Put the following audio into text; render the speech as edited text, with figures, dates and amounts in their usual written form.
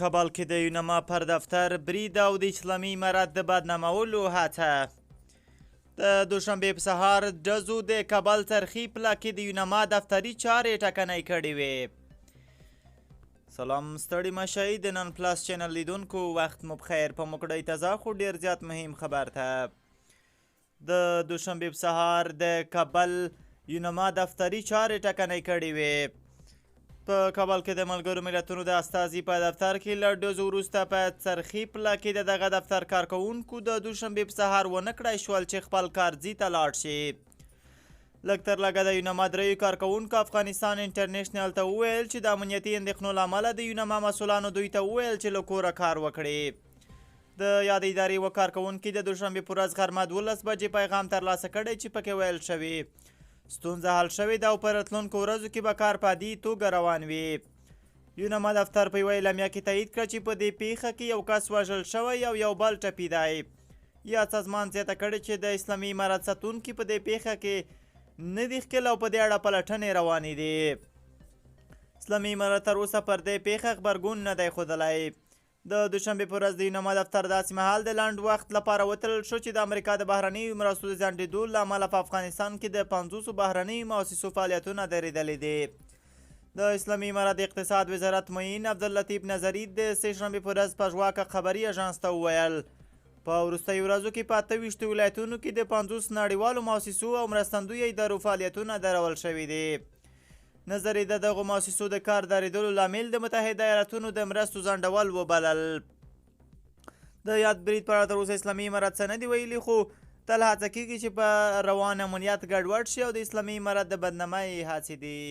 کابل کې د یونما پر دفتر برید او د اسلامي امارت د بدنامولو هڅه د دوشنبې په سهار ډزو د کابل ترخی پله کې د یونما دفتري چارې ټکنۍ کړې وې. سلام ستړي مشئ د نن پلس چینل لیدونکو، وخت مو بخیر. په موکړی تازه خو ډیر زیات مهم خبر ته د دوشنبې په سهار د کابل یونما دفتري چارې ټکنۍ کړې وې. په کابل کې د ملګرو ملتونو د استازي په دفتر کې له ډزو وروسته په ترخی پله کې د دغه دفتر کارکوونکو د دوشنبې په سهار ونه کړای شول چې خپل کارځي ته لاړ شي. لږ تر لږه د یونما دریو کارکوونکو افغانستان انټرنیشنل ته وویل چې د امنیتي اندېښنو له امله د یونما مسؤلانو دوی ته وویل چې له کوره کار وکړي. د یادې ادارې یوه کارکوونکي د دوشنبې په ورځ غرمه 12 بجې پیغام ترلاسه کړی چې پکې ویل شوي ستونزه حل شوې ده او په راتلونکو ورځو کې به کار په عادي توګه روان وي. یونما دفتر په یوه اعلامیه کې تایید کړه چې په دې پیښه کې یو کس وژل شوی او یو بل ټپي دی. یا سازمان زیاته کړې چې د اسلامي امارت ساتونکي په دې پیښه کې نه دي ښکېل او په دې اړه پلټنې روانې دي. اسلامي امارت تر اوسه پر دې پیښه غبرګون نه دی ښودلی. د دوشنبې په ورځ د یونما دفتر داسې مهال د لنډ وخت لپاره وتړل شو چې د امریکا د بهرنیو مرستو د ځنډېدو له امله په افغانستان کې د 50 بهرنیو مؤسسو فعالیتونه درېدلي دي. د اسلامي امارت د اقتصاد وزارت معین عبداللطیف نظري د سه شنبې په ورځ په ژواکه خبري اژانس ته وویل په وروستیو ورځو کې په 28 ولایتونو کې د 50 نړیوالو مؤسسو او مرستندویو ادارو فعالیتونه درول شوي دي. نظري د دغو مؤسسو د کار درېدلو لامل د متحده ایالتونو د مرستو ځنډول وبلل. د یاد برید په اړه تر اوسه اسلامي امارت څه نه دي ویلي، خو تل هڅه کیږي چې په روان امنیت ګډوډ شي او د اسلامي امارت د بدنامۍ هڅې دي.